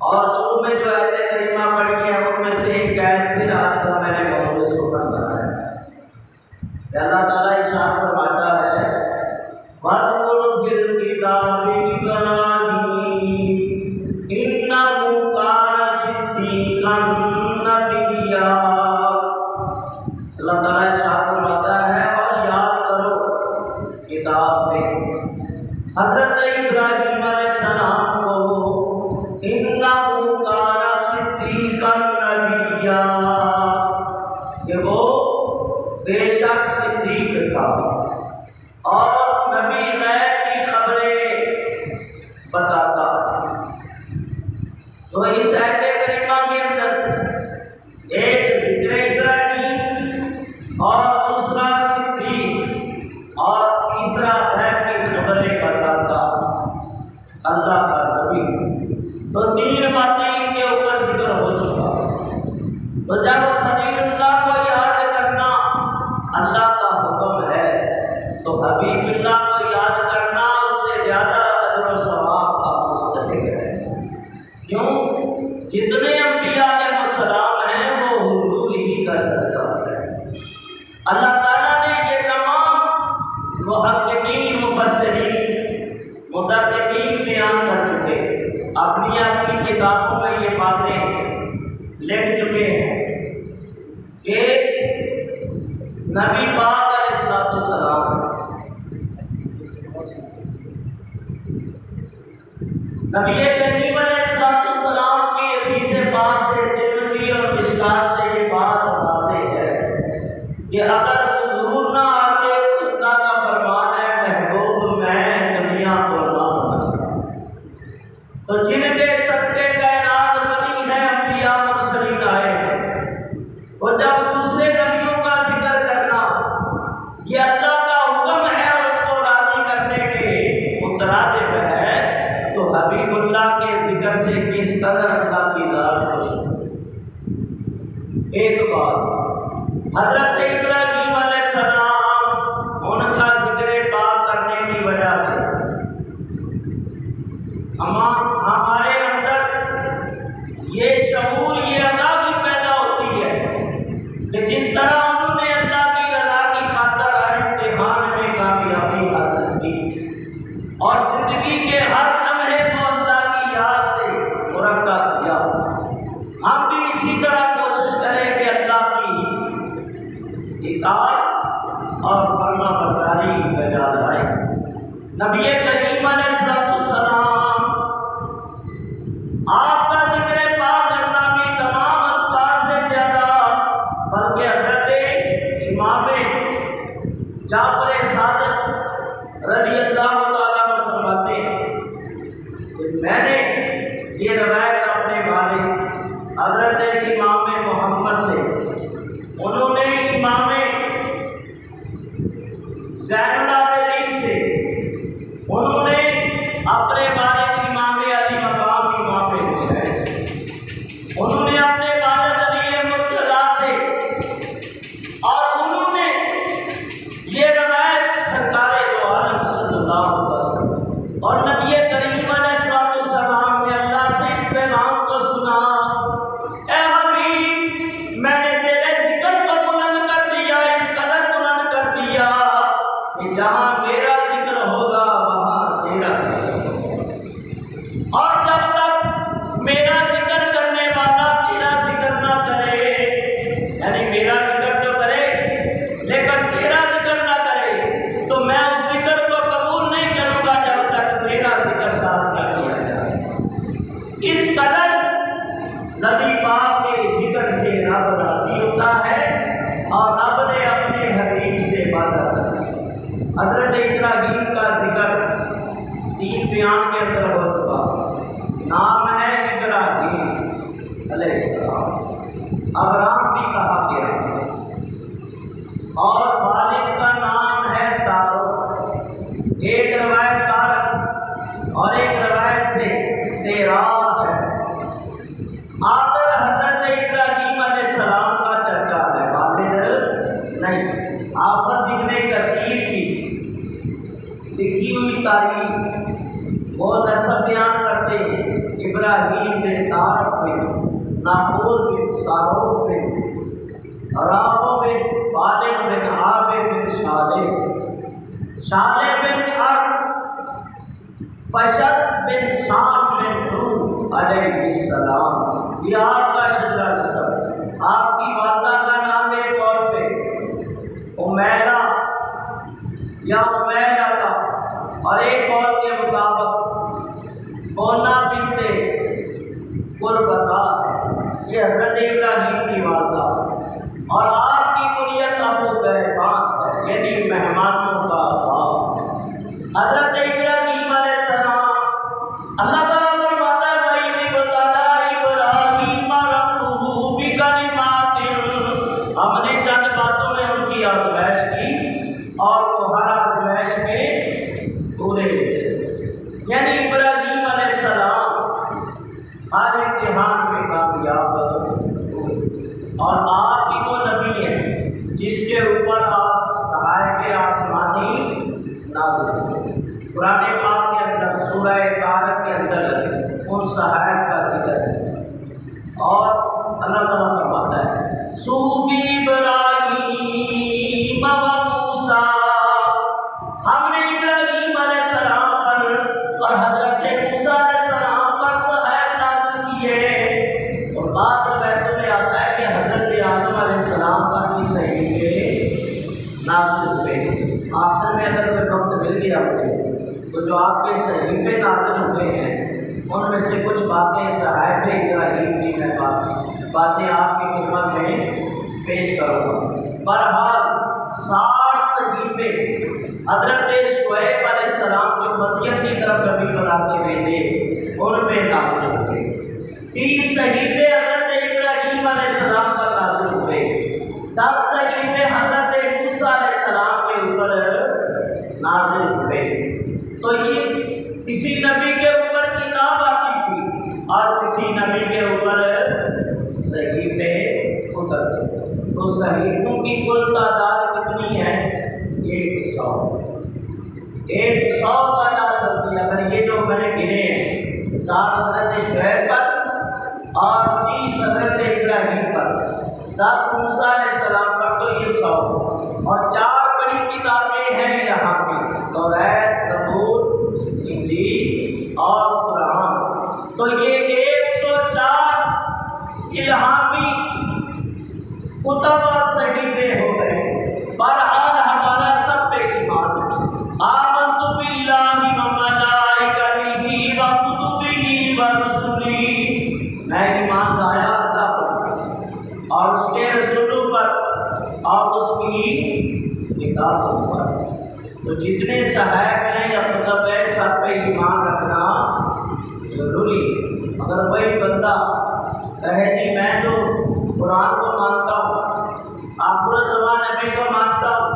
اور شروع میں جو آیت کریمہ پڑھی ہے ان میں سے ایک آیت پھر آج کا میں نے موضوع سوچا ہے کہ اللہ تعالیٰ ارشاد فرماتا ہے وَاذْكُرْ فِي الْكِتَابِ إِبْرَاهِيمَ إِنَّهُ كَانَ صِدِّيقًا نَبِيًّا۔ اللہ تعالیٰ ارشاد فرماتا ہے اور یاد کرو کتاب میں حضرت ابراہیم علیہ السلام کو إِنَّهُ كَانَ صِدِّيقًا نَبِيًّا کہ وہ بے شک صدیق تھا اور نبی غیب کی خبریں بتاتا۔ تو اس آیت کریمہ کے اندر ایک ذکر ابراہیم اور دوسرا صدیق اور تیسرا غیب کی خبریں بتاتا اللہ کا نبی۔ تو تین باتیں ان کے اوپر ذکر ہو چکا۔ تو جب خلیل اللہ کو یاد کرنا اللہ کا حکم ہے تو حبیب اللہ کو یاد کرنا اس سے زیادہ اجر و ثواب کا مستحق ہے۔ کیوں؟ جتنے انبیاء علیہ السلام ہیں وہ حضور ہی کا سردار ہے۔ اللہ تعالیٰ نے یہ تمام محققین مفسرین محدثین بیان کر چکے، اپنی اپنی کتابوں میں یہ باتیں لکھ چکے ہیں کہ نبی پاک علیہ السلام نبی کریم علیہ السلام کی حدیث پاک سے ترمذی اور مشکات سے یہ بات واضح ہے کہ اگر حضور نہ آتے تو اللہ کا فرمان ہے محبوب میں دنیا کو نہ بناتا۔ تو جن کے صدقے کائنات بنی ہے انبیاء مرسلین آئے ہیں، وہ جب دوسرے نبیوں کا ذکر کرنا یہ اللہ کا حکم ہے اور اس کو راضی کرنے کے مترادف ہے، تو حبیب اللہ کے ذکر سے کس قدر اللہ کی ذات خوش ہوتی۔ ایک بات حضرت ابراہیم علیہ السلام ان کا ذکر پاک کرنے کی وجہ سے ہمارے اندر یہ شعور یہ آگاہی پیدا ہوتی ہے کہ جس طرح انہوں نے اللہ کی رضا کی خاطر ہر امتحان میں کامیابی حاصل کی اور زندگی کے ہر لمحے کو اللہ کی یاد سے مرکب کیا، ہم بھی اسی طرح کوشش کریں کہ اللہ کی اطاعت اور فرما برداری بجا لائیں۔ نبی کریم علیہ السلام آپ کا ذکر پاک کرنا بھی تمام اذکار سے زیادہ، بلکہ حضرت امام جعفر صادق رضی اللہ تعالیٰ عنہ فرماتے ہیں کہ میں نے یہ روایت اپنے والد حضرت امام محمد سے، انہوں نے امام زین العابدین سے، انہوں نے اپنے والد امام علی مقام امام حسین سے، انہوں نے اپنے والد علی مرتضیٰ سے، اور انہوں نے یہ روایت سرکار دو عالم صلی اللہ علیہ وسلم اور نبی کریم علیہ السلام نے اللہ سے اس پیغام کو سنا، اے حبیب میں نے تیرے ذکر کو بلند کر دیا، اس قدر بلند کر دیا کہ جہاں میرا ذکر ہوگا وہاں تیرا ذکر ہوگا، اور جب تک میرا ذکر کرنے والا تیرا ذکر نہ کرے، یعنی میرا ذکر تو کرے لیکن تیرا ذکر نہ کرے، تو میں اس ذکر کو قبول نہیں کروں گا جب تک تیرا ذکر ساتھ نہ کیا جائے۔ اس قدر نبی پاک کے ذکر سے رب راضی ہوتا ہے اور رب نے اپنے حبیب سے وعدہ کیا۔ حضرت ابراہیم کا ذکر تین بیان کے اندر ہو چکا، نام ہے ابراہیم علیہ السلام، ابراہم بھی کہا گیا، اور والد کا نام ہے تارک، ایک روایت تارک اور ایک روایت سے تیراہ ہے۔ آخر حضرت ابراہیم علیہ السلام کا چرچا ہے، والد نہیں۔ حافظ ابن کثیر کی لکھی ہوئی تاریخ وہ نسب بیان کرتے ہیں، ابراہیم نے بن سارون بن رابو بن فالح بن عابر بن صالح بن فشد بن شام بن نوح علیہ السلام، یہ آپ کا شجرہ نسب۔ آپ کی والدہ کا نام ایک اور پہ امیلہ یا امیلہ کا، اور ایک اور کے مطابق مونا بنت قربتا ہے، یہ حضرت ابراہیم کی والدہ، اور آپ کی کنیت ابو طیفان ہے، یعنی مہمانوں کا باپ۔ حضرت ابراہیم علیہ السلام اللہ تعالیٰ فرماتا ہے وَإِذِ ابْتَلَىٰ إِبْرَاهِيمَ رَبُّهُ بِكَلِمَاتٍ، ہم نے چند باتوں میں ان کی آزمائش کی اور وہ ہر آزمائش میں پورے ہوتے، یعنی ابراہیم علیہ السلام ہر امتحان میں کامیاب ہوئے، اور آپ ہی وہ نبی ہیں جس کے اوپر صحائف آسمانی نازل ہوئے۔ قرآن پاک کے اندر سورہ طارق کے اندر ان صحائف کا ذکر ہے، اور اللہ تعالیٰ فرماتا ہے صحف ابراہیم و موسیٰ، ہم نے ابراہیم علیہ السلام پر اور حضرت موسیٰ علیہ السلام پر صحائف نازل کیے، اور بات بیت میں آتا ہے کہ حضرت آدم علیہ السلام پر بھی صحیفے نازل ہوئے۔ آخر میں اگر کوئی وقت مل گیا مجھے تو جو آپ کے صحیفے نازل ہوئے ہیں ان میں سے کچھ باتیں صحائف ابراہیم کی میں باتیں آپ کی خدمت میں پیش کروں گا۔ بہرحال 60 صحیفے حضرت شعیب علیہ السلام جو مدین کی طرف نبی بنا کے بھیجے ان پہ نازل ہوئے، 30 صحیفے حضرت ابراہیم علیہ السلام پر نازل ہوئے، 10 صحیفے حضرت موسیٰ علیہ السلام کے اوپر نازل ہوئے۔ تو یہ کسی نبی کے اوپر کتاب آتی تھی اور کسی نبی کے اوپر صحیفے اترتے، تو صحیفوں کی کل تعداد کتنی ہے؟ 100 کا نام کرتی ہے۔ اگر یہ جو میں نے گنے ہیں 60 حضرت شعیب پر اور 30 حضرت ابراہیم پر، 10 موسیٰ علیہ السلام پر، تو یہ 100، اور 4 بڑی کتابیں ہیں یہاں کی، توریت، زبور، انجیل اور قرآن، تو یہ 104 الہامی کتب اور صحیفے ہو گئے۔ بہرحال ہمارا سب پہ ایمان ہے، آمنت باللہ و ملائکتہ و کتبہ و رسلہ، میں ایمان لایا اللہ پر اور اس کے رسولوں پر اور اس کی کتابوں پر۔ تو جتنے صحائف ہیں یا کتب ہے سب پہ ایمان رکھنا ضروری ہے۔ اگر کوئی بندہ کہے کہ میں تو قرآن کو مانتا ہوں، آخر زمان نبی کو مانتا ہوں،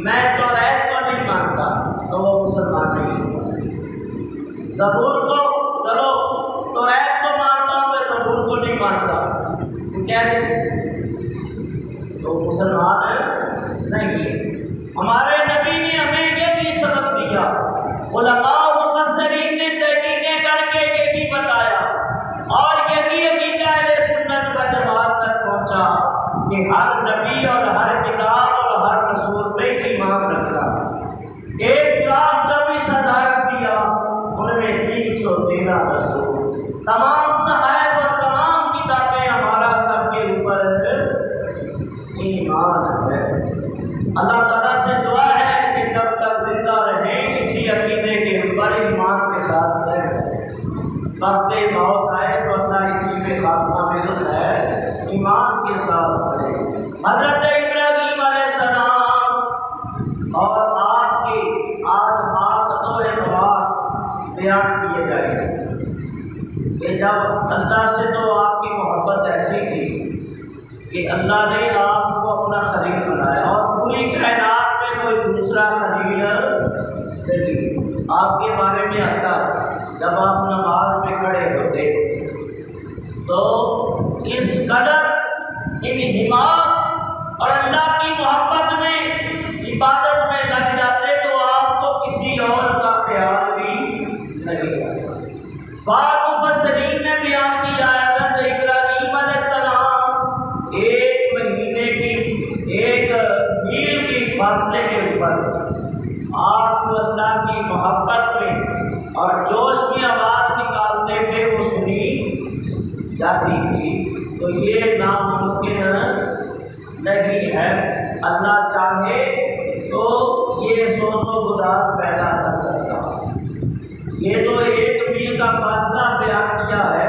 میں تو توریت کو نہیں مانتا، تو وہ مسلمان نہیں ہوتا۔ زبور کو چلو توریت کو مانتا ہوں، میں زبور کو نہیں مانتا، تو کیا ہے؟ تو مسلمان نہیں ہے۔ ہمارے نبی نے ہمیں یہ بھی سبق دیا، علماء و مفسرین نے تحقیقیں کر کے یہ بھی بتایا، اور یہی عقیدہ اہل سنت و جماعت تک پہنچا کہ ہر نبی اور ہر کتاب اور ہر رسول پہ ایمان رکھنا۔ 1,24,000 دیا، ان میں 313 رسول، تمام صحائف اور تمام کتابیں ہمارا سب کے اوپر ایمان ہے۔ اللہ تعالیٰ سے دعا ہے کہ جب تک زندہ رہیں اسی عقیدے کے اوپر ایمان کے ساتھ رہیں، وقت موت آئے تو اللہ اسی میں خاتمہ میں ہے ایمان کے ساتھ کرے۔ حضرت ابراہیم علیہ السلام اور آپ کے آدمات دو اعتبار بیان کیے جائیں کہ جب اللہ سے تو آپ کی محبت ایسی تھی کہ اللہ نے آپ کو اپنا خلیل بنایا، اور پوری کائنات میں کوئی دوسرا خلیل نہیں۔ آپ کے بارے میں آتا جب آپ نماز میں کھڑے ہوتے تو اس قدر انہماک اور اللہ کی محبت میں عبادت میں لگ جاتے تو آپ کو کسی اور کا خیال بھی نہیں آتا۔ بعض مفسرین نے بیان کیا حضرت ابراہیم علیہ السلام ایک مہینے کی ایک میل کی فاصلے کے اوپر آپ کو اللہ کی محبت میں اور جوش میں آواز نکالتے تھے وہ سنی جاتی تھی، تو یہ ناممکن نہیں ہے۔ اللہ چاہے تو یہ سوز و گداز پیدا کر سکتا۔ یہ تو ایک میل کا فاصلہ بیان کیا ہے،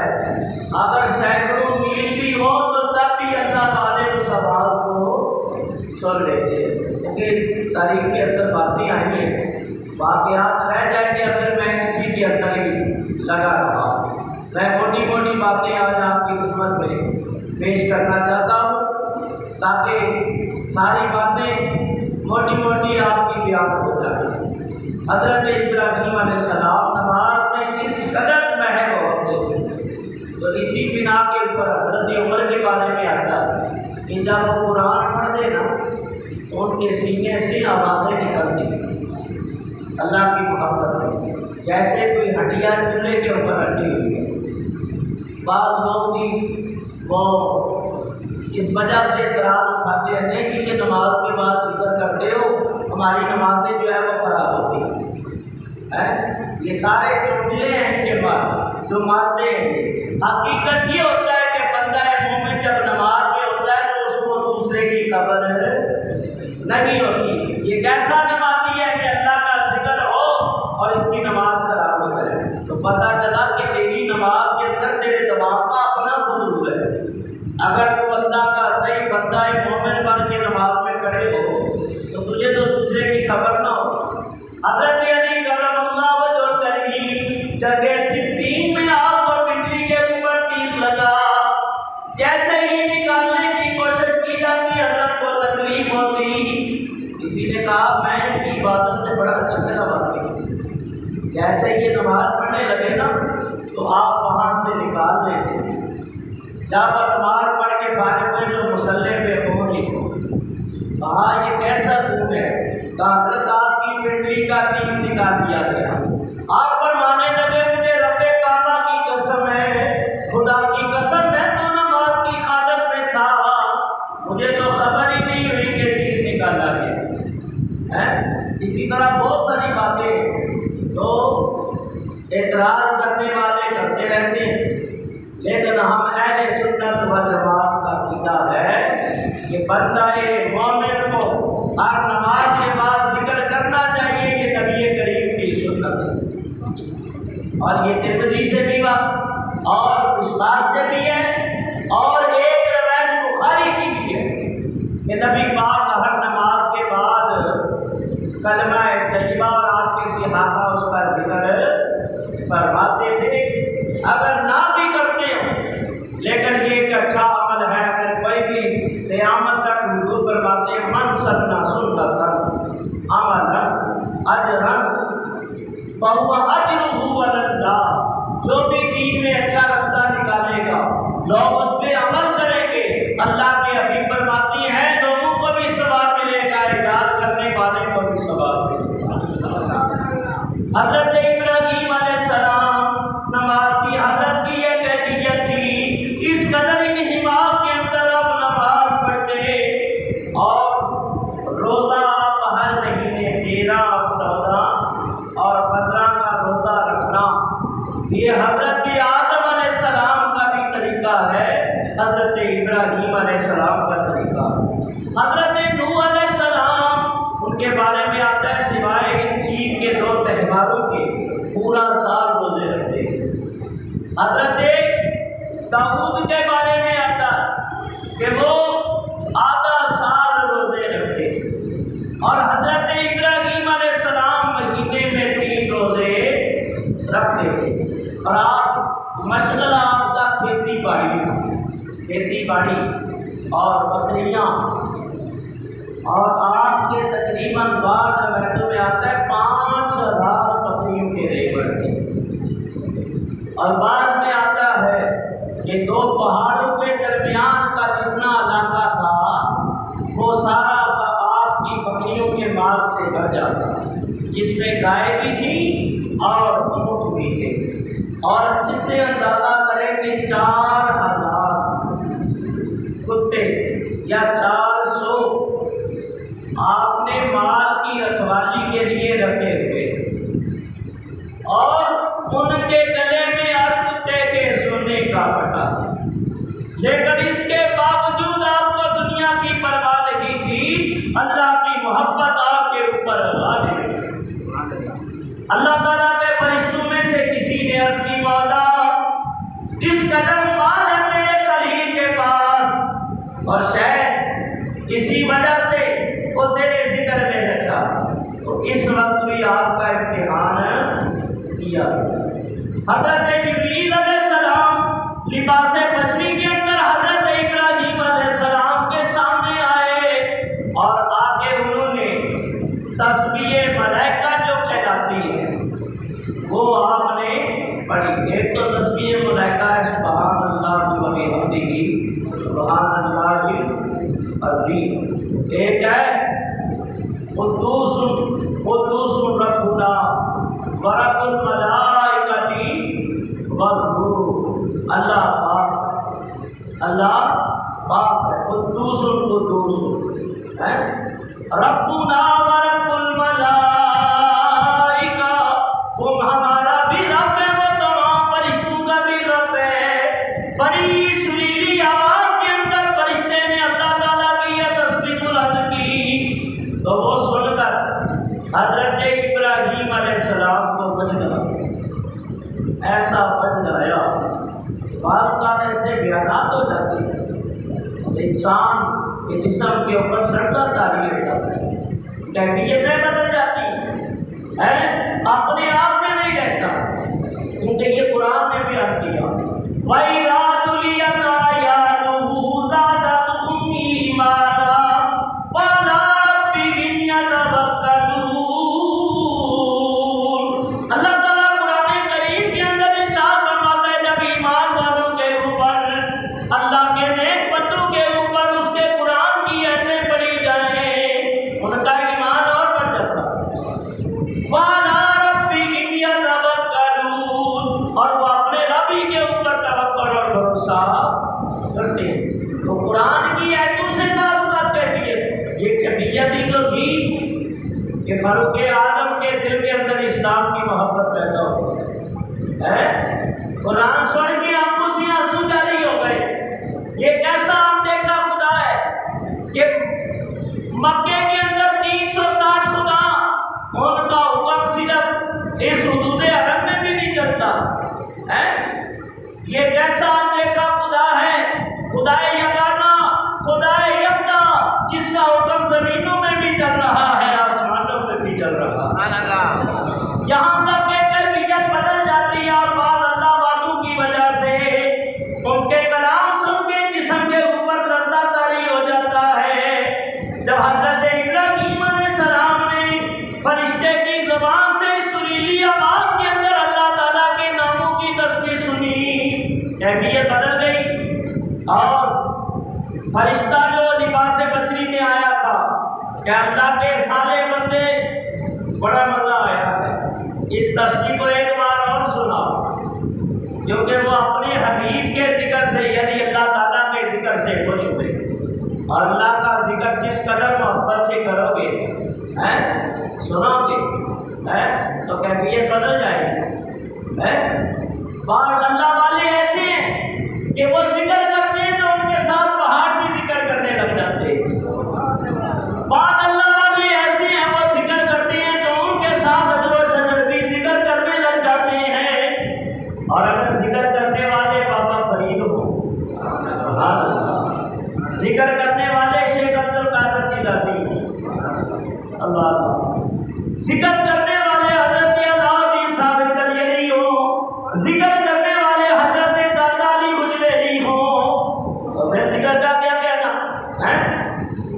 اگر سینکڑوں میل بھی ہو تو تب بھی اللہ والے اس آواز کو سن لیتے، کیونکہ تاریخ کے اندر باتیں آئی ہیں، واقعات رہ جائیں گے اگر میں اسی کے اندر ہی لگا رہا۔ میں موٹی موٹی باتیں آج آپ کی خدمت میں پیش کرنا چاہتا ہوں تاکہ ساری باتیں موٹی موٹی آپ کی بیان ہو جائیں۔ حضرت ابراہیم علیہ السلام نماز میں اس قدر مہر ہوتے تھے، تو اسی بنا کے اوپر حضرت عمر کے بارے میں آتا ہے کہ جب وہ قرآن پڑھتے نا تو ان کے سینے سے آوازیں نکلتی اللہ کی محبت میں، جیسے کوئی ہڈیاں چولہے کے اوپر رکھی ہوئی ہے۔ بعض لوگ بھی وہ اس وجہ سے اعتراض اٹھاتے ہیں کہ یہ نماز کے بعد ذکر کرتے ہو، ہماری نمازیں جو ہے وہ خراب ہوتی ہیں۔ یہ سارے چمچلے ہیں ان کے بعد جو مارتے ہیں۔ حقیقت یہ ہوتا ہے کہ بندہ مومن جب نماز میں ہوتا ہے تو اس کو دوسرے کی خبر نہیں ہوتی۔ یہ کیسا نمازی ہے کہ اللہ کا ذکر ہو اور اس کی نماز خراب ہو جائے، تو پتہ چلا کہ تیری نماز کے اندر تیرے دماغ کا اپنا قدور ہے۔ اگر تو اللہ کا صحیح بندہ مومن بن کے نماز میں کھڑے ہو تو تجھے تو دوسرے کی خبر نہ ہو۔ حضرت علی کرم اللہ وجہ کریم جنگ صفین میں آپ کو پنڈلی کے اوپر تیر لگا، جیسے ہی نکالنے کی کوشش کی جاتی حضرت کو تکلیف ہوتی، کسی نے کہا میں ان کی عبادت سے بڑا اچھی طرح واقف ہوں۔ جیسے یہ نماز پڑھنے لگے نا تو آپ وہاں سے نکال لیتے، جب نماز پڑھ کے فارغ ہوئے تو مسلح پہ خون ہی ہو، کہا یہ کیسا خون ہے؟ کہا حضرت آپ کی پنڈلی کا تیر نکال دیا گیا۔ آپ فرمانے لگے مجھے رب کعبہ کی قسم ہے، خدا کی قسم میں تو نماز کی حالت میں تھا، مجھے تو خبر ہی نہیں ہوئی کہ تیر نکالا گیا۔ اسی طرح بہت ساری باتیں تو اعتراض کرنے والے کرتے رہتے ہیں، لیکن ہم اہل سنت و جماعت کا عقیدہ ہے کہ بندہ مومن کو ہر نماز کے بعد ذکر کرنا چاہیے، یہ نبی کریم کی سنت ہے، اور یہ ترمذی سے بھی اور مشکات سے بھی ہے، اور ایک روایت بخاری کی بھی ہے کہ نبی پاک ہر نماز کے بعد کلمہ طیبہ اور آپ کے صحابہ اس کا ذکر فرماتے تھے۔ اگر نہ بھی کرتے ہو لیکن یہ ایک اچھا عمل ہے، اگر کوئی بھی قیامت تک حضور فرماتے ہیں من سنہ سنتن عملا اجرا فہو اجرہ علی اللہ، جو بھی دین میں اچھا رستہ نکالے گا لوگ اس پہ عمل کریں گے، اللہ کے حبیب فرماتی ہیں لوگوں کو بھی ثواب ملے گا، اعجاز کرنے والے کو بھی ثواب ملے گا۔ حضرت ابراہیم علیہ السلام نماز کی حضرت کی یہ کیفیت تھی، اس قدر انہمام کے اندر آپ نماز پڑھتے اور روزہ آپ ہر مہینے 13 اور 14 اور 15 کا روزہ رکھنا، یہ حضرت آدم علیہ السلام کا بھی طریقہ ہے، حضرت ابراہیم علیہ السلام کا طریقہ ہے۔ حضرت نوح علیہ السلام ان کے بارے میں آتا ہے سوائے عید کے 2 تہواروں کے پورا سال روزے رکھتے تھے۔ حضرت داؤد کے بارے میں آتا ہے کہ وہ آدھا سال روزے رکھتے تھے، اور حضرت ابراہیم علیہ السلام مہینے میں 3 روزے رکھتے تھے، اور آپ مشغلہ آپ کا کھیتی باڑی اور بکریاں، اور آپ کے تقریباً بعض روایتوں میں آتا ہے 5000 بکریوں کے ریوڑ تھے، اور بعد میں آتا ہے کہ 2 پہاڑوں کے درمیان کا جتنا علاقہ تھا وہ سارا آپ کی بکریوں کے مال سے بھر جاتا، جس میں گائے بھی تھی اور اونٹ بھی تھے، اور اس سے اندازہ کریں کہ 4000 کتے یا 400 آپ نے مال کی رکھوالی کے لیے رکھے ہوئے، اور ان کے گلے میں ہر کتے کے سونے کا پٹا تھا، لیکن اس کے باوجود آپ کو دنیا کی پرواہ نہیں تھی، اللہ کی محبت آپ کے اوپر غالب ہے۔ اللہ تعالیٰ کے فرشتوں میں سے کسی نے عرض کی مولا اس قدر مال ہے تیرے خلیل کے پاس، اور شاید اسی وجہ سے وہ تیرے ذکر میں رکھا، تو اس وقت بھی آپ کا امتحان کیا۔ حضرت جبریل علیہ السلام لباس بشری کے اندر حضرت ابراہیم علیہ السلام کے سامنے آئے، اور آگے انہوں نے تسبیح ملائکہ جو کہلاتی ہے وہ آپ نے پڑھی۔ ایک تو تسبیح ملائکہ ہے سبحان اللہ و بحمدہ سبحان اللہ العظیم، ایک ہے قدوس قدوس ربنا ورب الملائکہ والروح، اللہ پاک، اللہ پاک ہے، قدوس قدوس ہے، ربنا ورب الملائکہ، وہ ہمارا بھی رب ہے، وہ تمام فرشتوں کا بھی رب ہے۔ بڑی سریلی آواز کے اندر فرشتے نے اللہ تعالیٰ کی یہ تسبیح بلند کی، تو وہ سن کر حضرت ابراہیم علیہ السلام کو وجد ایسا وجد آیا، بعض ایسے بیانات ہو جاتے ہیں انسان کے جسم کے اوپر دردہ تاری ہوتا ہے، کیفیتیں بدل جاتی ہیں، اپنے آپ میں نہیں رہتا، کیونکہ یہ قرآن نے بیان کیا وَإِذَا تُلِيَتْ آيَاتُهُ زَادَتْهُمْ إِيمَانًا وَعَلَىٰ رَبِّهِمْ يَتَوَكَّلُونَ۔ اللہ تعالیٰ قرآن کریم کے اندر ارشاد فرماتا ہے جب ایمان والوں کے اوپر، اللہ کے نیک بندوں کے اوپر اس کے قرآن کی آیتیں پڑھی جائیں، ان کا ایمان اور بڑھ جاتا ہے۔ وَعَلَىٰ رَبِّهِمْ يَتَوَكَّلُونَ، اور وہ اپنے رب ہی کے اوپر توکل اور بھروسہ کرتے ہیں۔ تو قرآن کی آیتوں سے تعلق کیفیت، یہ کیفیت ہی تو تھی کہ فاروق اعظم کے دل کے اندر اسلام کی محبت پیدا ہو ہے، قرآن سن کے آنکھوں سے آنسو جاری ہو گئے۔ یہ کیسا ہم دیکھا خدا ہے کہ مکے کے اندر 360 خدا، ان کا حکم صرف اس حدود حرم میں بھی نہیں چلتا ہے۔ یہ کیسا ہم دیکھا خدا ہے، خدا یگانہ، خدا یکتا، جس کا حکم زمینوں میں بھی چل رہا ہے، آسمانوں میں بھی چل رہا ہے۔ یہاں تک کہ کیفیت بدل جاتی ہے، اور بعض اللہ والوں کی وجہ سے ان کے کلام سن کے جسم کے اوپر لرزہ طاری ہو جاتا ہے۔ جب حضرت ابراہیم علیہ السلام نے فرشتے کی زبان سے سریلی آواز کے اندر اللہ تعالیٰ کے ناموں کی تسبیح سنی، کیفیت بدل گئی، اور فرشتہ جو لباس بچری میں آیا تھا کہ اللہ کے سارے بندے بڑا مزہ آیا ہے، اس تسبیح کو ایک بار اور سنا، کیونکہ وہ اپنے حبیب کے ذکر سے یعنی اللہ تعالیٰ کے ذکر سے خوش ہوئے، اور اللہ کا ذکر جس قدر محبت سے کرو گے، سنو گے، تو کیفیت بدل جائے گی۔ بعض اللہ والے ایسے ہیں کہ وہ ذکر کرتے ہیں تو ان کے ساتھ پہاڑ بھی ذکر کرنے لگ جاتے ہیں، بعض اللہ والے ایسے ہیں وہ ذکر کرتے ہیں تو ان کے ساتھ حجر و شجر بھی ذکر کرنے لگ جاتے ہیں، اور اگر ذکر کرنے والے بابا فرید ہوں، ذکر کرنے والے شیخ عبد القادر جیلانی، اللہ ذکر کرنے والے حضرت علاؤدین ثابت الیلی ہوں، ذکر کرنے والے حضرت داتا علی حجویری ہوں، تو پھر ذکر کا کیا کہنا ہے؟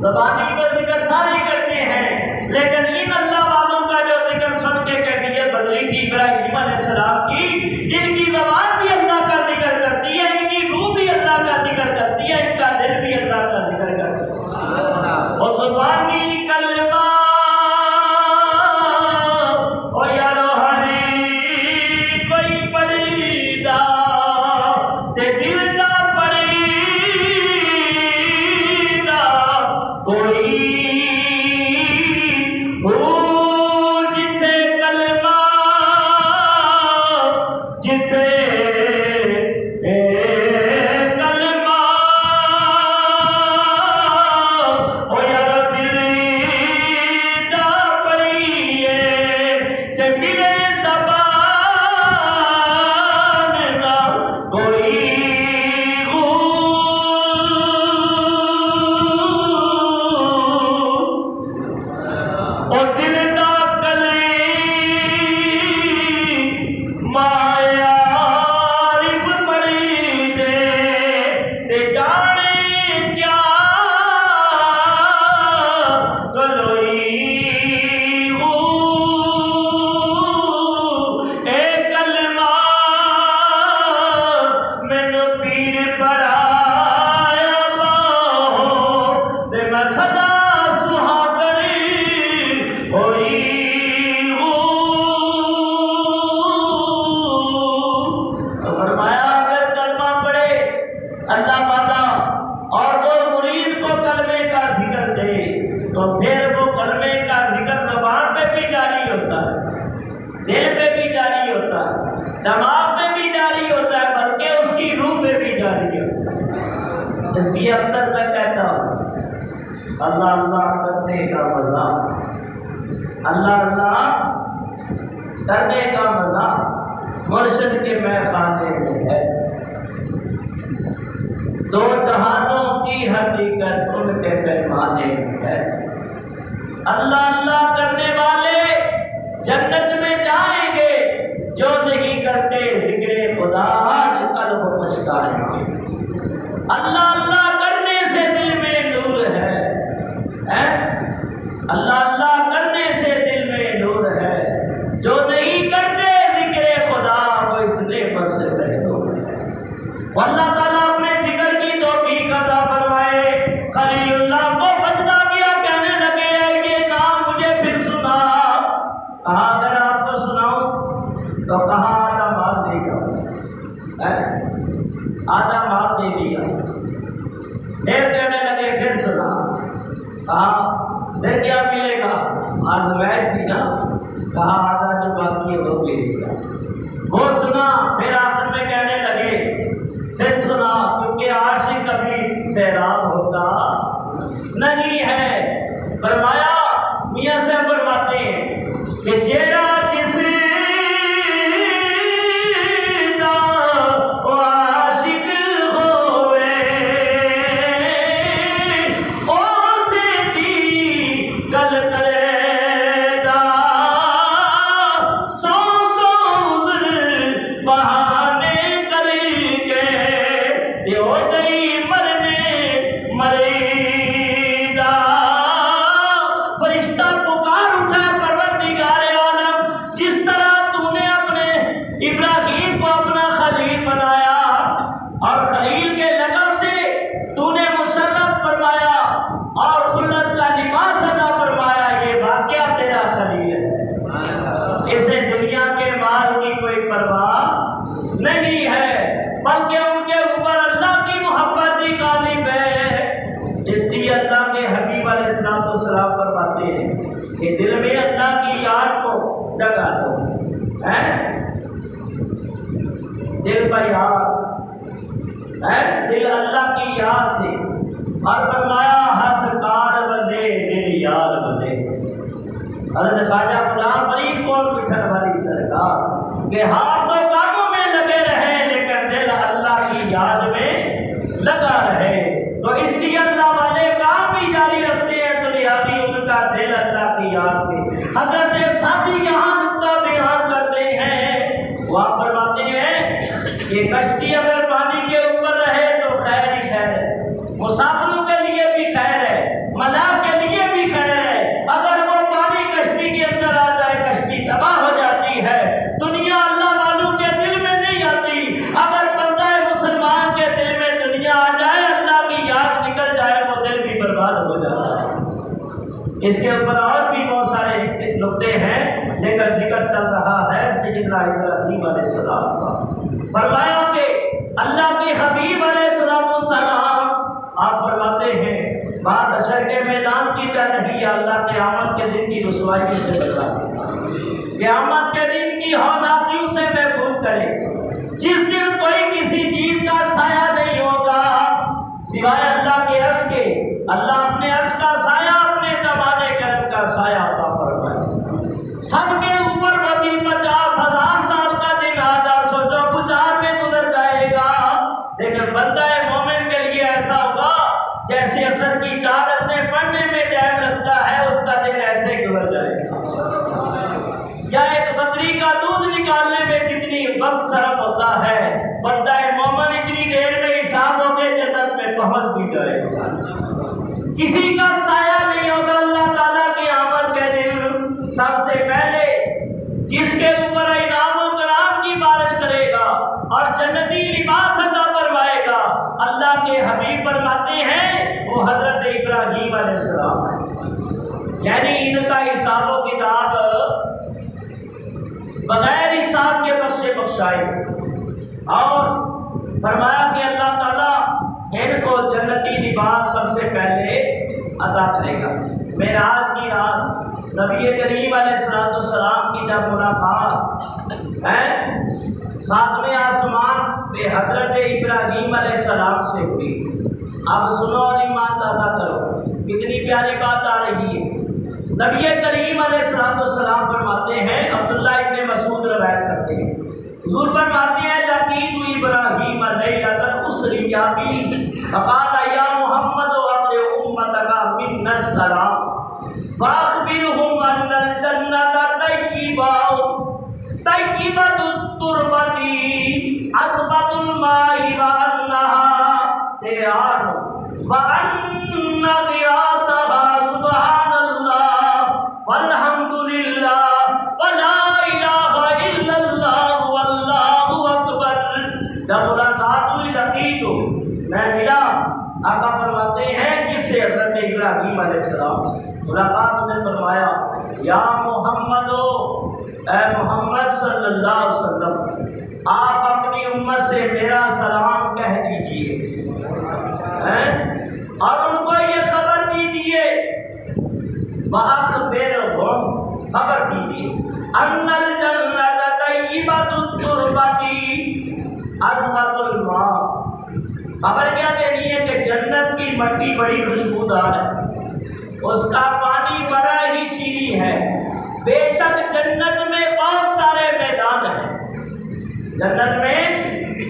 زبانی کا ذکر سارے کرتے ہیں، لیکن ان اللہ والوں کا جو ذکر سن کے کیفیت بدلی تھی ابراہیم علیہ السلام کی، ان کی زبان بھی اللہ کا ذکر کرتی ہے، ان کی روح بھی اللہ کا ذکر کرتی ہے، ان کا دل بھی اللہ کا ذکر کرتا ہے، اور زبانی کلمہ تو پھر وہ کلمے کا ذکر زبان پہ بھی جاری ہوتا ہے، دل پہ بھی جاری ہوتا ہے، دماغ پہ بھی جاری ہوتا ہے، بلکہ اس کی روح پہ بھی جاری ہوتا ہے۔ اس لیے اکثر میں کہتا ہوں اللہ اللہ کرنے کا مزہ، اللہ اللہ کرنے کا مزہ مرشد کے میخانے میں ہے۔ دو جہانوں کی حقیقت ان کے پیمانے میں ہے۔ اللہ اللہ کرنے والے جنت میں جائیں گے، جو نہیں کرتے ذکر خدا قلب مشکائیں گے۔ اللہ اللہ کرنے سے دل میں نور ہے، اللہ اللہ کرنے سے دل میں نور ہے، جو نہیں کرتے ذکر خدا وہ اس نعمت سے محروم ہے۔ اللہ تعالیٰ اپنے ذکر کی توفیق عطا فرمائے۔ خلیل اللہ کو بجدا کیا، کہنے لگے یہ نام مجھے پھر سنا۔ کہا اگر آپ کو سناؤں تو کہا آدھا مال دے گا، آدھا مال دے دیا۔ پھر کہنے لگے پھر سنا۔ کہا پھر کیا ملے گا؟ آزمائش تھی نا۔ کہا آدھا جو باقی ہے وہ ملے گا۔ وہ سنا، پھر آخر میں کہنے لگے پھر سنا، کیونکہ عاشق کبھی سیراب ہوتا نہیں ہے۔ فرمایا میاں سے فرماتے ہیں کہ جیڑا جس دا وہ عاشق ہوئے او سے دی گل کرے دا سو سو عذر بہانے کر کے دیو گئی مرنے مریدا۔ فرشتہ پکار اٹھا پروردگار عالم، جس طرح تو نے اپنے ابراہیم کو اپنا خلیل بنایا اور خلیل کے لقب سے تو نے مشرف فرمایا اور خلت کا لباس عطا فرمایا، یہ واقعہ تیرا خلیل ہے۔ اسے دنیا کے مال کی کوئی پرواہ نہیں ہے، بلکہ ان کے اوپر اللہ کی محبت ہی غالب ہے۔ اس لیے اللہ کے حبیب علیہ السلام فرماتے ہیں کہ دل میں اللہ کی یاد کو جگا دو، دل کا یاد، دل اللہ کی یاد سے، اور فرمایا ہاتھ کار بندے دل یار بندے۔ حضرت خواجہ غلام فرید کو مٹھن والی سرکار کہ ہاتھ تو کاموں میں لگے رہے لیکن دل اللہ کی یاد میں لگا رہے۔ تو اس لیے اللہ والے کام بھی جاری رکھتے ہیں، دنیا بھی ان کا دل اللہ کی یاد میں۔ حضرت ساتھی یہاں نقطہ بیان کرتے ہیں، وہ فرماتے ہیں کہ کشتی اگر پانی کے اوپر رہے تو خیر ہی خیر ہے، مسافروں کے لیے بھی خیر ہے، ملاح کے لیے بھی خیر ہے۔ اگر وہ پانی کشتی کے اندر آ جائے کشتی تباہ ہو جاتی ہے۔ دنیا اللہ والوں کے دل میں نہیں آتی، اگر بندہ مسلمان کے دل میں دنیا آ جائے، اللہ کی یاد نکل جائے، وہ دل بھی برباد ہو جاتا ہے۔ اس کے اوپر اور بھی بہت سارے نقطے ہیں، لیکن ذکر چل رہا ہے سیدنا ابراہیم علیہ السلام کا۔ فرمایا کہ اللہ کے حبیب علیہ السلام آپ فرماتے ہیں بات حشر کے میدان کی چل رہی ہے، اللہ قیامت کے دن کی رسوائی سے بچاتے ہیں، قیامت کے دن کی ہولناکیوں سے محفوظ کرے، جس دن کوئی کسی چیز کا سایہ نہیں ہوگا سوائے اللہ کے عرش کے۔ اللہ اپنے عرش کا سایہ، اپنے زمانے کے عرش کا سایہ عطا فرمائے۔ سب کے اوپر وہ دن 50,000 سال کا دن آدھا سوچو گزار میں گزر جائے گا، لیکن بندہ مومن کے لیے ایسا ہوگا جیسے عصر کی 4 رکعتیں پڑھنے میں ٹائم لگتا ہے، اس کا دن ایسے گزر جائے گا۔ یا ایک بکری کا دودھ نکالنے میں جتنی وقت صرف ہوتا ہے، بندہ مومن اتنی دیر میں حساب ہو کے جنت میں پہنچ بھی جائے گا۔ کسی کا سایہ نہیں ہوگا اللہ تعالیٰ کی آمد کے دن۔ سب سے پہلے جس کے اوپر انعام و کرام کی بارش کرے گا اور جنتی لباس عطا فرمائے گا، اللہ کے حبیب فرماتے ہیں وہ حضرت ابراہیم علیہ السلام ہے۔ یعنی ان کا حساب و کتاب بغیر حساب کے بخشے بخشائے، اور فرمایا کہ اللہ تعالیٰ ان کو جنتی لباس سب سے پہلے عطا کرے گا۔ معراج کی رات نبی کریم علیہ السلام کی جب ملاقات ہے ساتویں آسمان پہ حضرت ابراہیم علیہ السلام سے ہوئی۔ اب سنو اور ایمان دادا کرو، کتنی پیاری بات آ رہی ہے۔ نبی کریم علیہ السلام فرماتے ہیں، عبداللہ ابن مسعود روایت کرتے ہیں، حضور فرماتے ہیں لقیت ابراہیم لیلۃ الاسری بی فقال یا محمد واقر امتک من السلام واخبرهم ان الجنۃ طیبۃ التربۃ عذبۃ الماء وانها تیار وان غراسها سبحان اللہ والحمد للہ ولا الہ الا اللہ واللہ اکبر۔ جب ملاقات ہوئی لقیت میں ملا، آقا فرماتے ہیں کس سے؟ حضرت ابراہیم علیہ السلام سے ملاقات میں فرمایا یا محمد، اے محمد صلی اللہ علیہ وسلم، آپ اپنی امت سے میرا سلام کہہ دیجئے اور ان کو یہ خبر دیجئے، وَأَخْبِرْهُمْ خبر دیجئے ان الجنۃ طیبۃ التربۃ عذبۃ الماء، خبر کیا دینی ہے کہ جنت کی مٹی بڑی خوشبودار ہے، اس کا پانی بڑا ہی شیریں ہے۔ بے شک جنت میں بہت سارے میدان ہیں، جنت میں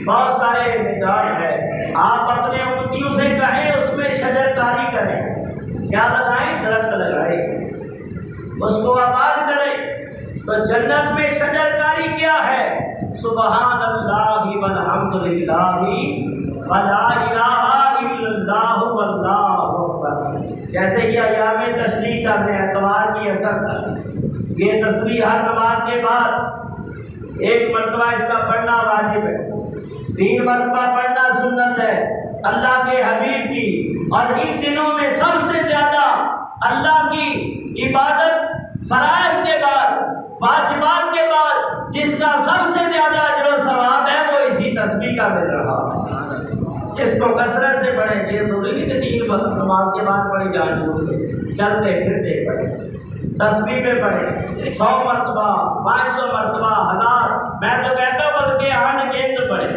بہت سارے میدان ہیں۔ آپ اپنے امتیوں سے کہیں اس میں شجر کاری کریں، کیا لگائیں؟ درخت لگائیں، اس کو آباد کریں۔ تو جنت میں شجر کاری کیا ہے؟ سبحان اللہ والحمد للہ ولا الہ الا اللہ واللہ اکبر۔ جیسے یہ ایام تشریق چلتے ہیں، اتوار کی اثر، یہ تسبیح ہر نماز کے بعد ایک مرتبہ اس کا پڑھنا واجب ہے، 3 مرتبہ پڑھنا سنت ہے اللہ کے حبیب کی۔ اور ان دنوں میں سب سے زیادہ اللہ کی عبادت فرائض کے بعد، واجبات کے بعد جس کا سب سے زیادہ اجر و ثواب ہے وہ اسی تسبیح کا مل رہا ہے۔ اس کو کثرت سے پڑھیں، یہ ضروری نہیں کہ 3 وقت نماز کے بعد پڑھی جان چھوڑ کے، چلتے پھرتے پڑھیں، تسبیح پہ پڑھیں، 100 مرتبہ 500 مرتبہ 1000، میں تو کہتا ہوں بلکہ ان گنت پڑھیں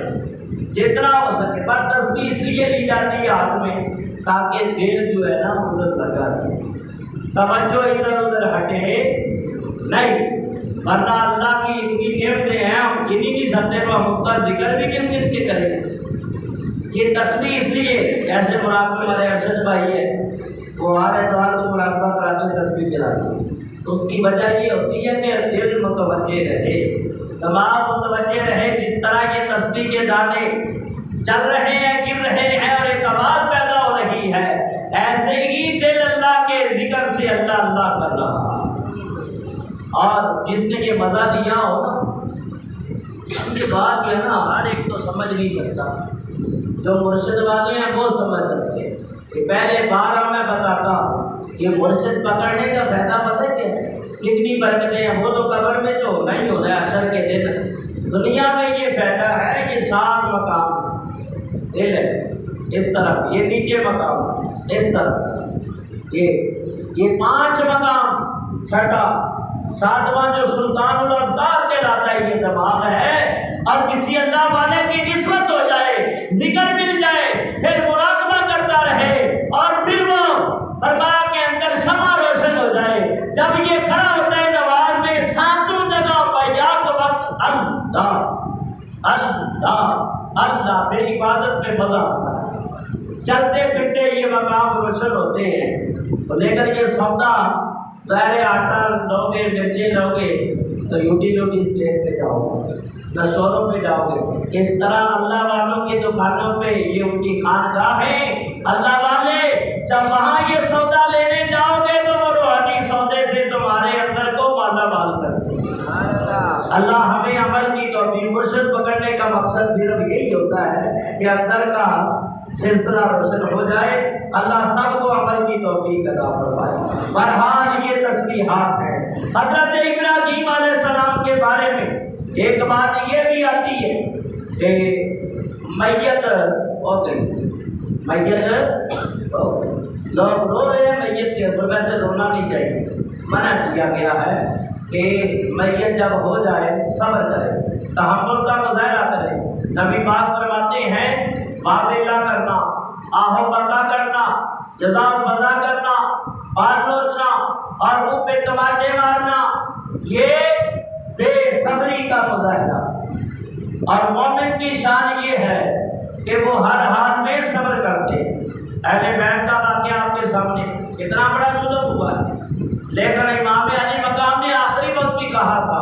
جتنا ہو سکے۔ پر تسبیح اس لیے لی جاتی ہے ہاتھ میں تاکہ دل جو ہے نا ادھر لگا رہے، توجہ ادھر ادھر ہٹے نہیں، ورنہ اللہ کی اتنی نعمتیں ہیں ہم گن ہی نہیں سکتے، تو ہم اس کا ذکر بھی گن گن کے کریں گے۔ یہ تسبیح اس لیے، ایسے مراقبے والے ارشد بھائی ہے، وہ ہر اتوار کو مراقبہ کراتے تسبیح چلاتے، تو اس کی وجہ یہ ہوتی ہے کہ دل متوجہ رہے، دماغ متوجہ رہے۔ جس طرح یہ تسبیح کے دانے چل رہے ہیں، گر رہے ہیں اور ایک آواز پیدا ہو رہی ہے، ایسے ہی دل اللہ کے ذکر سے اللہ اللہ کر رہا ہے۔ اور جس نے یہ مزہ لیا ہو نا، یہ بات ہے نا ہر ایک تو سمجھ نہیں سکتا، جو مرشد والے ہیں وہ سمجھ سکتے ہیں۔ کہ پہلے بار میں بتاتا ہوں، یہ مرشد پکڑنے کا فائدہ پتہ ہے کتنی برکتیں ہیں۔ وہ تو قبر میں جو ہونا ہی ہونا ہے حشر کے دن، دنیا میں یہ فائدہ ہے، یہ 7 مقام دل ہے اس طرف، یہ نیچے مقام اس طرف، یہ 5 مقام، چھٹا 7واں جو سلطان الاسرار کہلاتا ہے یہ دماغ ہے۔ اور کسی اللہ والے کی نسبت ہو جائے، ذکر مل جائے، پھر مراقبہ کرتا رہے اور پھر وہ دربار کے اندر شمع روشن ہو جائے، جب یہ کھڑا ہوتا ہے نماز میں 7 جگہ بیات وقت اللہ اللہ اللہ، پھر عبادت میں مزہ آتا ہے، چلتے پھرتے یہ مقام روشن ہوتے ہیں۔ لیکن یہ سودا ظاہر آٹا لو گے، مرچیں لو گے تو یوٹیلیٹیز پلیٹ پہ جاؤ گے، نہ شوروں پہ جاؤ گے۔ اس طرح اللہ والوں کی دکانوں پہ یہ ان کی خانقاہ ہے، اللہ والے جب وہاں یہ سودا لینے جاؤ گے تو وہ روحانی سودے سے تمہارے اندر کو مالا مال کرتے ہیں۔ اللہ ہمیں عمل کی توفیق، مرشد پکڑنے کا مقصد صرف یہی ہوتا ہے کہ اندر کا سلسلہ روشن ہو جائے، اللہ سب کو عمل کی توفیق عطا فرمائے۔ بہرحال یہ تسبیحات ہیں۔ حضرت ابراہیم علیہ السلام کے بارے میں ایک بات یہ بھی آتی ہے کہ میت ہو گئی، میت لوگ رو رہے ہیں، میت کے اوپر ویسے رونا نہیں چاہیے، منع کیا گیا ہے کہ میت جب ہو جائے صبر کرے، تحمل کا مظاہرہ کرے۔ نبی پاک فرماتے ہیں واویلا کرنا، آہو بکا کرنا، جزا و فضا کرنا، بال نوچنا اور منہ پہ تماچے مارنا، یہ بے صبری کا مظاہرہ۔ اور مومن کی شان یہ ہے کہ وہ ہر حال میں صبر کرتے۔ اہل بیت کا واقعہ آپ کے سامنے کتنا بڑا ظلم ہوا ہے، لیکن امام علی مقام نے آخری وقت بھی کہا تھا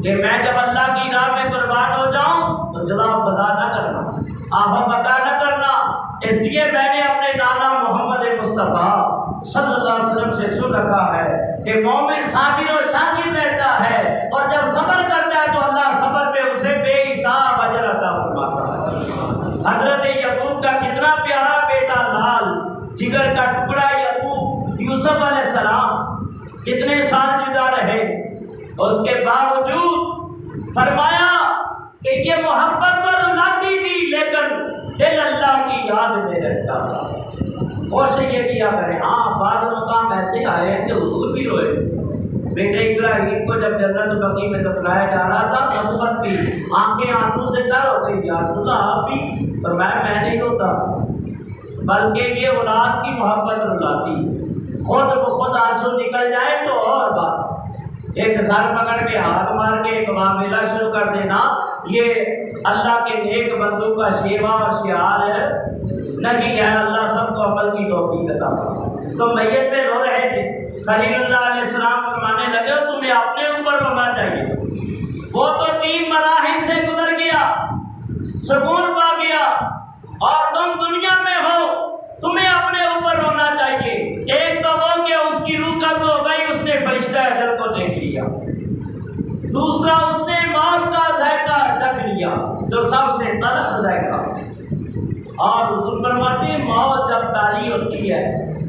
کہ میں جب اللہ کی راہ میں قربان ہو جاؤں تو جزا و فضا نہ کرنا، آہو بکا نہ کرنا۔ اس لیے میں نے اپنے نانا محمد مصطفیٰ صلی اللہ علیہ وسلم سے سن رکھا ہے کہ مومن صابر و شاکر رہتا ہے، اور جب صبر کرتا ہے تو اللہ صبر پہ اسے بے حساب اجر عطا فرماتا ہے۔ حضرت یعقوب کا کتنا پیارا بیٹا لال، جگر کا ٹکڑا یعقوب، یوسف علیہ السلام کتنے سال جدا رہے، اس کے باوجود فرمایا کہ یہ محبت تو رلاتی تھی لیکن دل اللہ کی یاد میں رہتا تھا۔ کوشش یہ کیا کریں، ہاں بعض مقام ایسے آئے ہیں کہ حضور بھی روئے۔ بیٹے ابراہیم کو جب جنت بقیع میں دفنایا جا رہا تھا، محبت کی آنکھیں آنسو سے تر ہو گئی، یا رسول اللہ آپ بھی؟ فرمایا میں نہیں روتا، بلکہ یہ اولاد کی محبت رلاتی، خود بخود آنسو نکل جائے تو اور بات، ایک سر پکڑ کے ہاتھ مار کے ایک معاملہ شروع کر دینا، یہ اللہ کے نیک بندوں کا شیوا اور شعار ہے نہیں ہے۔ اللہ سب کو عمل کی توفیق عطا فرمائے۔ تو میت پہ رو رہے تھے، خلیل اللہ علیہ السلام فرمانے لگے تمہیں اپنے اوپر رونا چاہیے، وہ تو 3 مراحل سے گزر گیا، سکون پا گیا، اور تم دنیا میں ہو، تمہیں اپنے اوپر رونا چاہیے۔ ایک تو وہ کہ اس کی روح قبض ہو گئی، اس نے فرشتہ اجل کو دیکھ لیا، دوسرا اس نے موت کا ذائقہ چکھ لیا جو سب سے تلخ ذائقہ۔ اور حضور فرماتے ہیں موت جب طاری ہوتی ہے،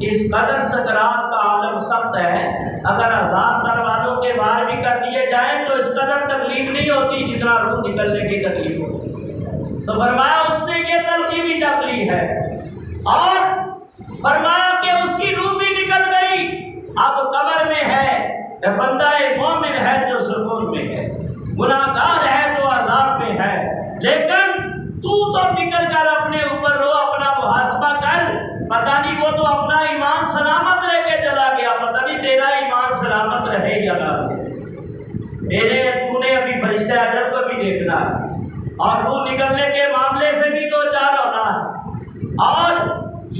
اس قدر سکرات کا عالم سخت ہے، اگر عذاب در والوں کے بار بھی کر دیے جائیں تو اس قدر تکلیف نہیں ہوتی جتنا روح نکلنے کی تکلیف ہوتی۔ تو فرمایا اس نے یہ تلخی بھی چکھ لی ہے، اور فرمایا کہ اس کی روح بھی نکل گئی، اب قبر میں ہے، بندہ مومن ہے جو سکون میں ہے، گناہگار ہے جو عذاب میں ہے، لیکن تو فکر کر، اپنے اوپر رو، اپنا محاسبہ کر، پتہ نہیں وہ تو اپنا ایمان سلامت رہ کے چلا گیا، پتہ نہیں تیرا ایمان سلامت رہے یا نہ رہے۔ تو نے ابھی فرشتہ اجل کو بھی دیکھنا ہے، اور روح نکلنے کے معاملے سے بھی دو چار ہونا ہے، اور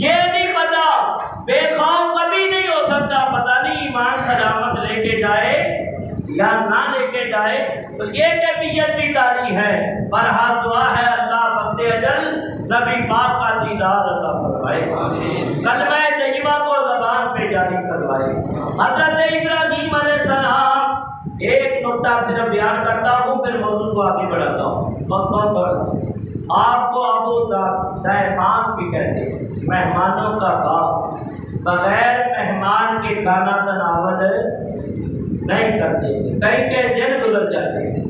یہ نہیں پتا، بے خوف کبھی نہیں ہو سکتا، پتہ نہیں ایمان سلامت لے کے جائے یا نہ لے کے جائے، تو یہ کیفیت بھی طاری ہے۔ برحال دعا ہے اللہ وقت اجل نبی پاک کا دیدار عطا فرمائے، کلمہ طیبہ کو زبان پہ جاری فرمائے۔ حضرت ابراہیم علیہ السلام، ایک نقطہ صرف بیان کرتا ہوں پھر موضوع کو آگے بڑھاتا ہوں۔ آپ کو ابو ضیفان بھی کہتے ہیں، مہمانوں کا باپ، بغیر مہمان کے کھانا تناول نہیں کرتے، کئی دن گزر جاتے ہیں،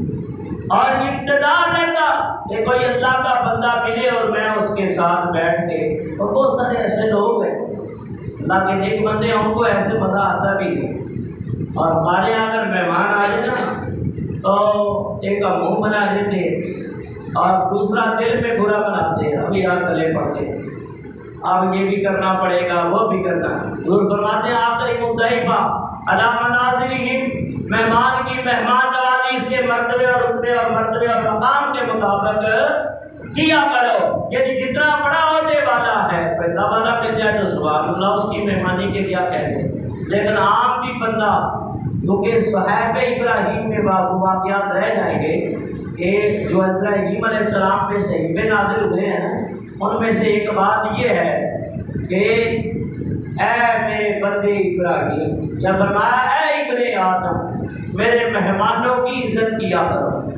اور انتظار رہتا کہ کوئی اللہ کا بندہ ملے اور میں اس کے ساتھ بیٹھ کے، اور بہت سارے ایسے لوگ ہیں اللہ کے نیک بندے، ہم کو ایسے مزہ آتا بھی نہیں، اور ہمارے یہاں اگر مہمان آ جائے نا تو ایک منہ بنا لیتے اور دوسرا دل میں برا بناتے ہیں، ابھی یار گلے پڑتے ہیں، اب یہ بھی کرنا پڑے گا وہ بھی کرنا۔ حضور فرماتے ہیں آخری مضیفہ علی منازلہم، مہمان کی مہمان نوازی اس کے مرتبے اور رتبے اور مرتبے اور مقام کے مطابق کیا کرو، یعنی جتنا بڑا عہدے والا ہے پیدا والا کہتے ہیں تو سبحان اللہ اس کی مہمانی کے کیا کہتے ہیں، لیکن عام بھی بندہ، کیونکہ صحابہ ابراہیم میں واقعات رہ جائیں گے کہ جو ابراہیم علیہ السلام پہ صحیفے نازل ہوئے ہیں، ان میں سے ایک بات یہ ہے کہ اے میرے بندے ابراہیم، یا فرمایا اے ابن آدم، میرے مہمانوں کی عزت کیا کرو،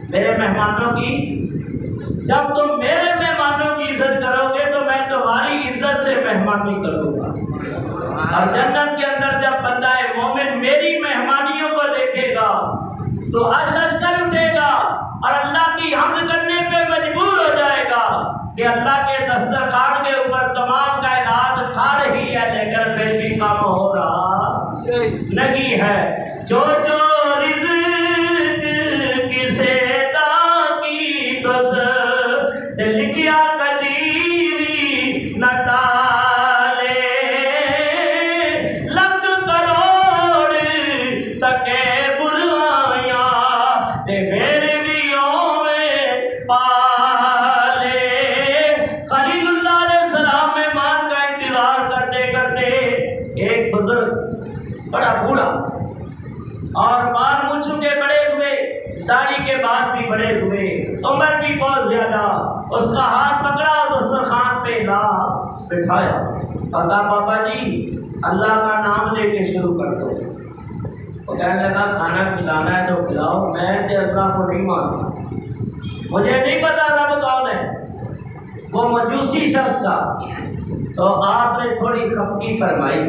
میرے مہمانوں کی، جب تم میرے مہمانوں کی عزت کرو گے تو میں تمہاری عزت سے مہمانی کروں گا۔ اور جنت کے اندر جب بندہ مومن میری مہمانیوں کو دیکھے گا تو اشش کر اٹھے گا اور اللہ کی حمد کرنے پہ مجبور ہو جائے گا کہ اللہ کے دسترخوان کے اوپر تمام کائنات کھا رہی ہے لیکن پھر بھی کم ہو رہا نہیں ہے۔ جو جو رزق کسے دا کی تس تے لکھیا کدی بھی نہ ٹالے، لکھ کروڑ تکے بلائیاں تے پھر بھی اوویں پالے۔ خلیل اللہ علیہ السلام مہمان کا انتظار کرتے کرتے ایک بزرگ بڑا بوڑھا اور بال مونچھوں کے بڑے ہوئے، داڑھی کے بعد بھی بڑے ہوئے، عمر بھی بہت زیادہ، اس کا ہاتھ پکڑا اور دسترخوان پہ لا بٹھایا اور کہا بابا جی اللہ کا نام لے کے شروع کر دو۔ وہ کہنے لگا کھانا کھلانا ہے تو کھلاؤ، میں تے اللہ کو نہیں مانتا، مجھے نہیں پتا رب کون ہے۔ وہ مجوسی شخص تھا، تو آپ نے تھوڑی خفگی فرمائی،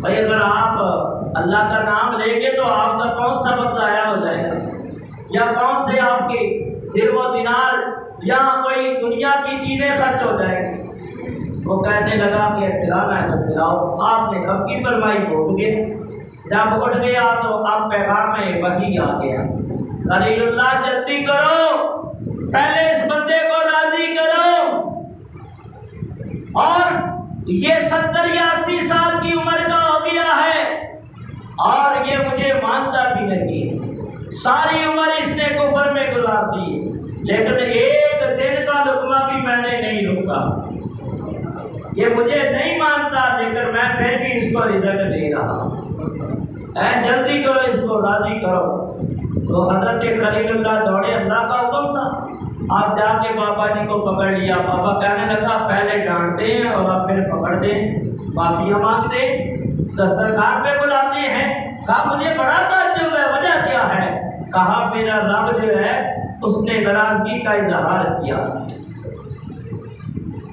بھائی اگر آپ اللہ کا نام لیں گے تو آپ کا کون سا وقت ضائع ہو جائے گا، یا کون سے آپ کے درو و دینار یا کوئی دنیا کی چیزیں خرچ ہو جائیں گی۔ وہ کہنے لگا کہ کھلانا ہے تو کھلاؤ۔ آپ نے خفگی فرمائی، اٹھ گئے۔ جب اٹھ گیا تو اب پیغام میں وحی آ گیا، خلیل اللہ جلدی کرو، پہلے اس بندے کو راضی کرو، اور یہ 70 یا 80 سال کی عمر کا ہو گیا ہے اور یہ مجھے مانتا بھی نہیں ہے، ساری عمر اس نے کفر میں گزار دی، لیکن ایک دن کا لقمہ بھی میں نے نہیں روکا، یہ مجھے نہیں مانتا لیکن میں پھر بھی اس کو رزق دے رہا ہوں، جلدی کرو اس کو راضی کرو۔ تو حضرت خلیل اللہ دوڑے، اللہ کا حکم تھا۔ آپ جا کے بابا جی کو پکڑ لیا، بابا کہنے لگا پہلے ڈانٹتے ہیں اور اب پھر پکڑتے ہیں، معافیاں مانگتے، دسترخوان پہ بلاتے ہیں۔ کہا مجھے بڑا تعجب ہے، وجہ کیا ہے؟ کہا میرا رب جو ہے اس نے ناراضگی کا اظہار کیا،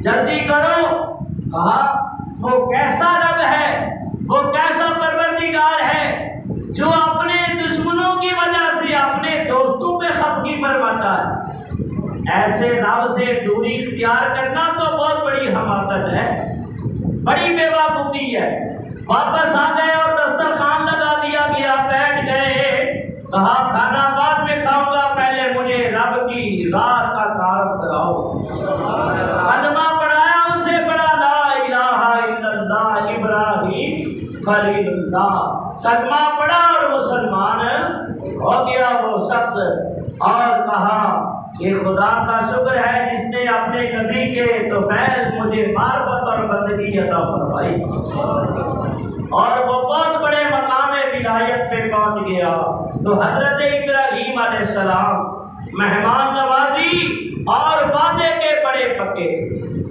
جلدی کرو۔ کہا وہ کیسا رب ہے، وہ کیسا پروردگار ہے جو اپنے دشمنوں کی وجہ سے اپنے دوستوں پہ خفگی فرماتا ہے؟ ایسے رب سے دوری اختیار کرنا تو بہت بڑی حماقت ہے، بڑی بے وقوفی ہے۔ واپس آ گئے اور دسترخوان لگا دیا گیا، بیٹھ گئے۔ کہا کھانا بعد میں کھاؤں گا، پہلے مجھے رب کی ذات کا تعارف کراؤ۔ کلمہ پڑھایا اسے، بڑا لا الہ الا اللہ ابراہیم خلیل اللہ، کلمہ پڑھا اور مسلمان ہو گیا وہ شخص، اور کہا کہ خدا کا شکر ہے جس نے اپنے نبی کے طفیل مجھے معرفت اور بندگی عطا فرمائی، اور وہ بہت بڑے مقام ولایت پہ پہنچ گیا۔ تو حضرت ابراہیم علیہ السلام مہمان نوازی اور وعدے کے بڑے پکے،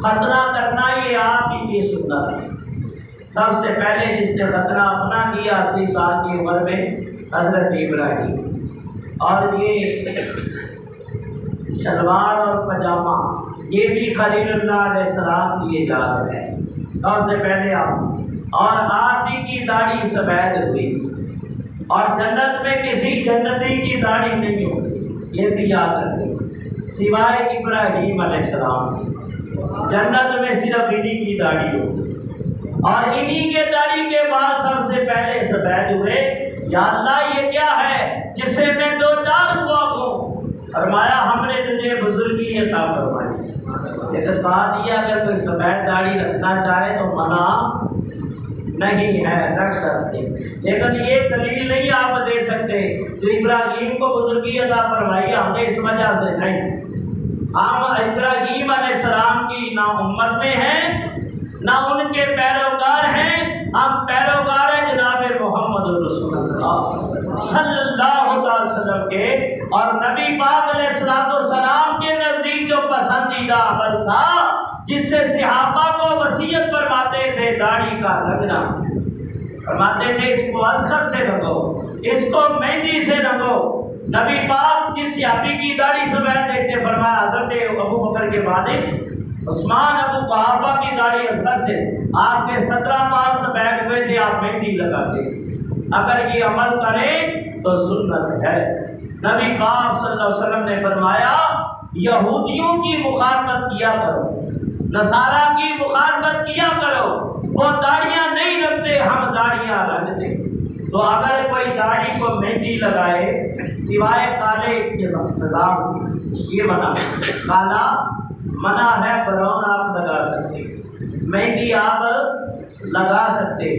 خطرہ کرنا یہ آپ ہی کی سنت ہے۔ سب سے پہلے جس نے خطرہ اپنا کیا 80 سال کی عمر میں حضرت ابراہیم، اور یہ شلوار اور پاجامہ یہ بھی خلیل اللہ علیہ السلام کی اجازت ہے، سب سے پہلے آپ۔ اور آدمی کی داڑھی سفید ہوئی، اور جنت میں کسی جنتی کی داڑھی نہیں ہوتی، یہ بھی یاد رکھیں، سوائے ابراہیم علیہ السلام کی، جنت میں صرف انہی کی داڑھی ہوتی، اور انہی کے داڑھی کے بعد سب سے پہلے سفید ہوئے۔ یا اللہ یہ کیا ہے جس سے میں دو چار ہوا ہوں؟ فرمایا ہم نے تجھے بزرگی عطا فرمائی، لیکن بات یہ اگر کوئی سفید داڑھی رکھنا چاہے تو منع نہیں ہے، رکھ سکتے، لیکن یہ دلیل نہیں آپ دے سکتے کہ ابراہیم کو بزرگی عطا فرمائی ہم نے اس وجہ سے نہیں۔ ہم ابراہیم علیہ السلام کی نہ امت میں ہیں نہ ان کے پیروکار ہیں، ہم پیروکار ہیں جناب محمد رسول اللہ صلی اللہ علیہ وسلم کے، اور نبی پاک علیہ السلام کے نزدیک جو پسندیدہ عمل تھا جس سے صحابہ کو وصیت فرماتے تھے داڑھی کا رنگنا، فرماتے تھے اس کو اذخر سے رنگو، اس کو مہندی سے رنگو۔ نبی پاک جس صحابی کی داڑھی سفید دیکھتے فرمایا حضرت ابو بکر کے والد عثمان ابو قحافہ کی داڑھی اذخر سے، آپ کے 17 بال سفید ہوئے تھے، آپ مہندی لگاتے، اگر یہ عمل کریں تو سنت ہے۔ نبی پاک صلی اللہ علیہ وسلم نے فرمایا یہودیوں کی مخالفت کیا کرو، نصارہ کی مخالفت کیا کرو، وہ داڑیاں نہیں رکھتے، ہم تو اگر کوئی داڑھی کو مہندی لگائے سوائے کالے نظام یہ منع، کالا منع ہے، براؤن آپ لگا سکتے، مہندی آپ لگا سکتے،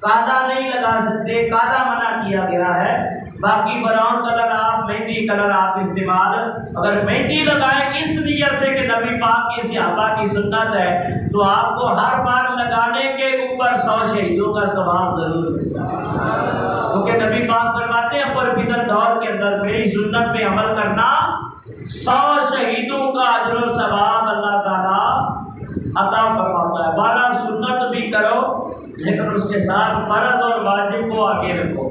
کالا نہیں لگا سکتے، کالا منع کیا گیا ہے، باقی براؤن کلر آپ، مہندی کلر آپ استعمال، اگر مہندی لگائیں اس نیت سے کہ نبی پاک کی صحابہ کی سنت ہے تو آپ کو ہر بار لگانے کے اوپر 100 شہیدوں کا ثواب ضرور ملتا ہے، کیونکہ نبی پاک فرماتے ہیں پرفتن دور کے اندر میری سنت پہ عمل کرنا 100 شہیدوں کا اجر و ثواب اللہ تعالیٰ عطا فرماتا ہے۔ 12 سنت بھی کرو لیکن اس کے ساتھ فرض اور واجب کو آگے رکھو،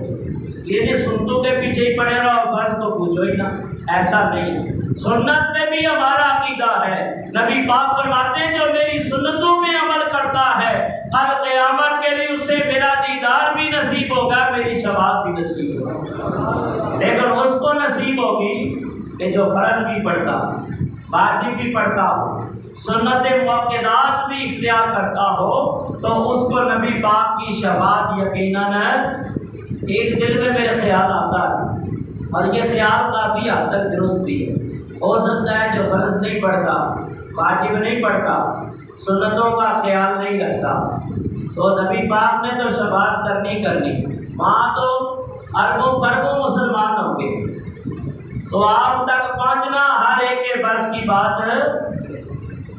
یہ نہیں سنتوں کے پیچھے ہی پڑے رہو، فرض کو پوچھو ہی نہ، ایسا نہیں۔ سنت میں بھی ہمارا عقیدہ ہے، نبی پاک فرماتے ہیں جو میری سنتوں میں عمل کرتا ہے کل قیامت کے لیے اسے میرا دیدار بھی نصیب ہوگا، میری شفاعت بھی نصیب ہوگا، لیکن اس کو نصیب ہوگی کہ جو فرض بھی پڑھتا، واجب بھی پڑھتا ہو، سنت مؤکدات بھی اختیار کرتا ہو تو اس کو نبی پاک کی شفاعت یقیناً ایک دل میں میرے خیال آتا ہے، اور یہ خیال کافی حد تک درست بھی ہے۔ ہو سکتا ہے جو فرض نہیں پڑھتا، واجب نہیں پڑھتا، سنتوں کا خیال نہیں رکھتا، تو نبی پاک نے تو شفاعت کرنی، وہاں تو اربوں خربوں مسلمان ہوں گے، تو آپ تک پہنچنا ہر ایک کے بس کی بات،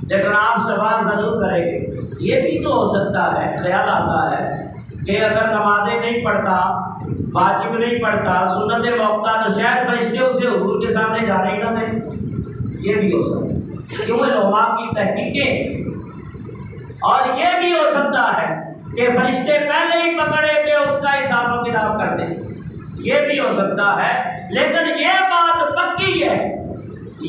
لیکن آپ شفاعت ضرور کریں گے۔ یہ بھی تو ہو سکتا ہے، خیال آتا ہے کہ اگر نمازیں نہیں پڑھتا، واجب نہیں پڑھتا، سنت موقع تو شاید فرشتے اسے حضور کے سامنے جانے ہی نہ دیں، یہ بھی ہو سکتا ہے، کیوں علماء کی تحقیقیں۔ اور یہ بھی ہو سکتا ہے کہ فرشتے پہلے ہی پکڑے کہ اس کا حساب و کتاب کر دیں، یہ بھی ہو سکتا ہے، لیکن یہ بات پکی ہے،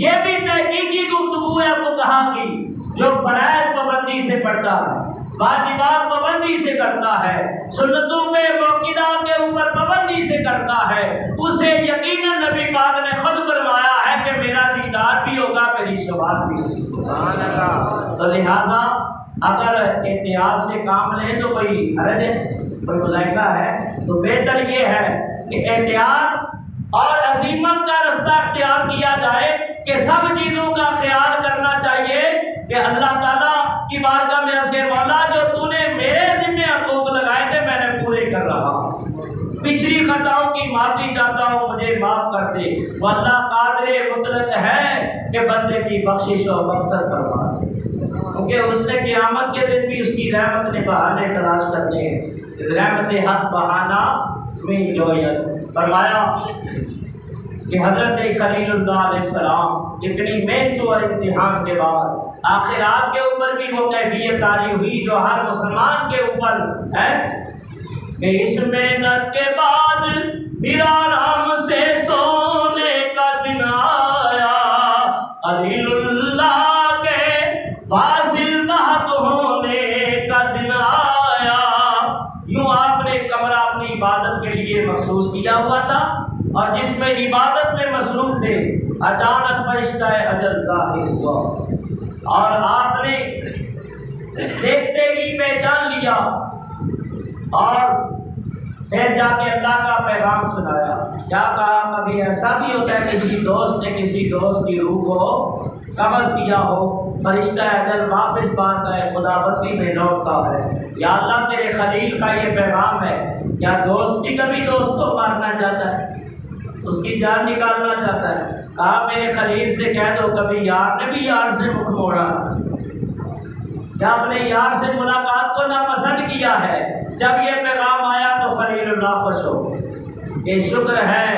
یہ بھی تحقیقی گفتگو ہے فقہا کی، جو فرائض پابندی سے پڑھتا ہے، واجبات پابندی سے کرتا ہے، سنتوں پہ موقدہ کے اوپر پابندی سے کرتا ہے، اسے یقیناً نبی پاک نے خود فرمایا ہے کہ میرا دیدار بھی ہوگا، میری شفاعت بھی نصیب ہوگا۔ تو لہذا اگر احتیاط سے کام لیں تو کوئی حرج ہے، کوئی مذائقہ ہے، تو بہتر یہ ہے کہ احتیاط اور عزیمت کا رستہ اختیار کیا جائے کہ سب چیزوں کا خیال کرنا چاہیے کہ اللہ تعالیٰ کی بارگاہ میں عرض کہ مولا جو تو نے میرے ذمہ حقوق لگائے تھے میں نے پورے کر رہا ہوں، پچھلی خطاؤں کی معافی چاہتا ہوں، مجھے معاف کر دے۔ وہ اللہ قادر مطلق ہے کہ بندے کی بخشش و مغفرت فرما دے، کیونکہ اس نے قیامت کے دن بھی اس کی رحمت نے بہانے تلاش کرنے ہیں، رحمت حق بہانہ میں جویت۔ فرمایا کہ حضرت خلیل اللہ علیہ السلام اتنی محنت اور امتحان کے بعد آخرات کے اوپر بھی وہ کیفیت تاری ہوئی جو ہر مسلمان کے اوپر ہے کہ اس محنت کے بعد پھر آرام سے سونے کا دن آیا، خلیل اللہ کے فاصل بہت ہونے کا دن آیا۔ یوں آپ نے کمرہ اپنی عبادت کے لیے مخصوص کیا ہوا تھا، اور جس میں عبادت میں مصروف تھے، اچانک فرشتہ اجل ظاہر ہوا اور آپ نے دیکھتے ہی پہچان لیا، اور پھر جا کے اللہ کا پیغام سنایا۔ کیا کہا؟ کبھی ایسا بھی ہوتا ہے کسی دوست نے کسی دوست کی روح کو قبض کیا ہو، فرشتہ اجل واپس بانٹتا ہے، خداوندی میں لوٹتا ہے، یا اللہ تیرے خلیل کا یہ پیغام ہے۔ کیا دوست بھی کبھی دوست کو مارنا چاہتا ہے، اس کی جان نکالنا چاہتا ہے؟ کہا میرے خلیل سے کہہ دو، کبھی یار نے بھی یار سے مکھ موڑا، کیا اپنے یار سے ملاقات کو ناپسند کیا ہے؟ جب یہ پیغام آیا تو خلیل اللہ خوش ہو گئے کہ شکر ہے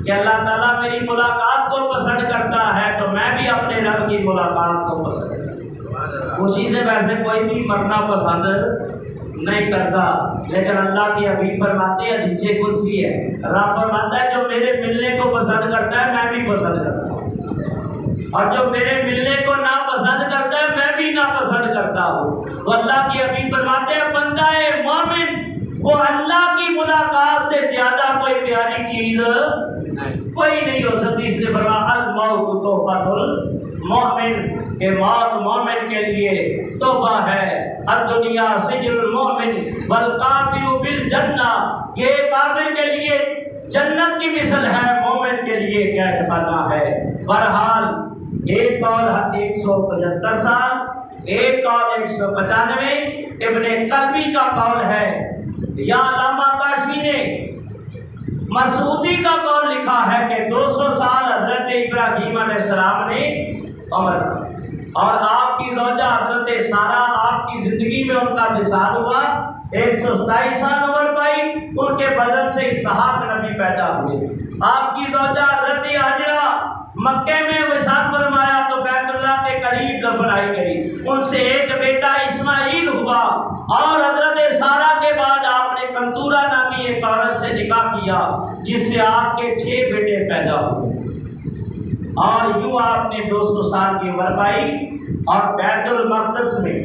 کہ اللہ تعالیٰ میری ملاقات کو پسند کرتا ہے، تو میں بھی اپنے رب کی ملاقات کو پسند کرتا ہوں۔ خوشی سے ویسے کوئی بھی مرنا پسند نہیں کرتا، لیکن اللہ کی حبیب فرماتے ہیں، حدیث قدسی ہے، رب فرماتا ہے جو میرے ملنے کو پسند کرتا ہے میں بھی پسند کرتا ہوں، اور جو میرے ملنے کو ناپسند کرتا ہے میں بھی ناپسند کرتا ہوں۔ تو اللہ کی حبیب فرماتے ہیں بندہ مومن وہ اللہ کی ملاقات سے زیادہ کوئی پیاری چیز کوئی نہیں ہو سکتی، اس لیے فرمایا الموت تحفۃ المؤمن، کہ موت مومن کے لیے تحفہ ہے۔ الدنیا سجن المؤمن والکافر بالجنہ، یہ کافر کے لیے جنت کی مثل ہے، مومن کے لیے قید خانہ ہے۔ بہرحال ایک قول 175 سال، ایک قول 195۔ ابن قلبی کا قول ہے یا علامہ کاشفی نے مسعودی کا قول لکھا ہے کہ 200 سال حضرت ابراہیم علیہ السلام نے عمر، اور آپ کی زوجہ حضرت سارہ، آپ کی زندگی میں ان کا وصال ہوا، 127 سال عمر پائی، ان کے بدن سے اسحاق نبی پیدا ہوئے۔ آپ کی زوجہ حضرت ہاجرہ مکے میں وصال فرمایا تو بیت اللہ کے قریب دفنائی گئی، ان سے ایک بیٹا اسماعیل ہوا، اور حضرت سارہ کے بعد آپ نے کنتورہ نامی ایک عورت سے نکاح کیا جس سے آپ کے 6 بیٹے پیدا ہوئے، اور یوں آپ نے 200 سال کی عمر پائی۔ اور بیت المقدس میں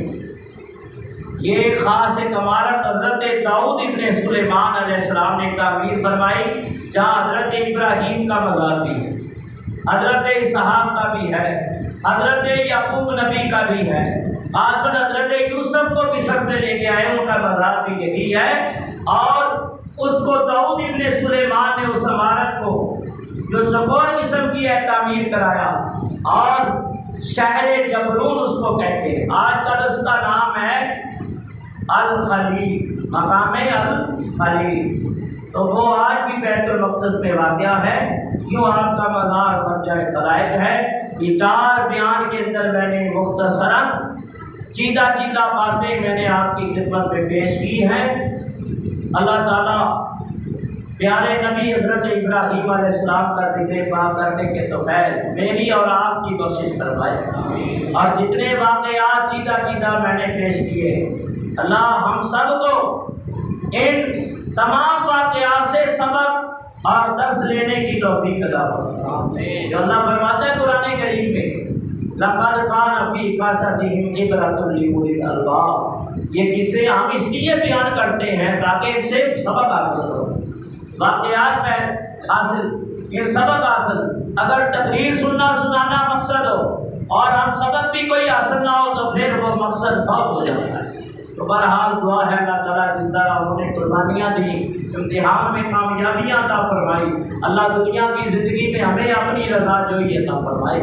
یہ خاص ایک عمارت حضرت داؤد ابن سلیمان علیہ السلام نے تعمیر فرمائی، جہاں حضرت ابراہیم کا مزار بھی ہے، حضرت اسحاق کا بھی ہے، حضرت یعقوب نبی کا بھی ہے، آج حضرت یوسف کو مصر سے لے کے آئے، ان کا مزار بھی یہی ہے۔ اور اس کو داؤد ابن سلیمان نے اس عمارت کو جو چوکور قسم کی ہے تعمیر کرایا، اور شہر جبرون اس کو کہتے ہیں، آج کل اس کا نام ہے الخلیل، مقام الخلیل، تو وہ آج بھی بیت المقدس میں واقع ہے۔ یوں آپ کا مزار مرجع خلائق ہے۔ یہ 4 بیان کے اندر میں نے مختصراً چیدہ باتیں میں نے آپ کی خدمت میں پیش کی ہیں۔ اللہ تعالیٰ پیارے نبی حضرت ابراہیم علیہ السلام کا ذکر پاک کرنے کے توفیق میری اور آپ کی بخشش فرمائے، اور جتنے واقعات چیدہ میں نے پیش کیے، اللہ ہم سب کو ان تمام واقعات سے سبق اور درس لینے کی توفیق عطا فرمائے۔ جو اللہ فرماتا ہے قرآن کریم میں، لَقَدْ كَانَ فِي قَصَصِهِمْ عِبْرَةٌ لِأُولِي الْأَلْبَابِ، یہ قصے ہم اس لیے بیان کرتے ہیں تاکہ ان سے سبق حاصل ہو، واقعات میں حاصل، یہ سبق حاصل۔ اگر تقریر سنانا مقصد ہو اور ہم سبق بھی کوئی حاصل نہ ہو تو پھر وہ مقصد فوت ہو جاتا ہے۔ تو بہرحال دعا ہے اللہ تعالیٰ جس طرح انہوں نے قربانیاں دی، امتحان میں کامیابیاں عطا فرمائی، اللہ دنیا کی زندگی میں ہمیں اپنی رضا جوئی عطا فرمائے۔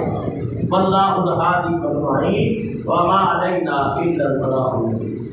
واللہ الہادی والمعین وما علینا الا البلاغ المبین۔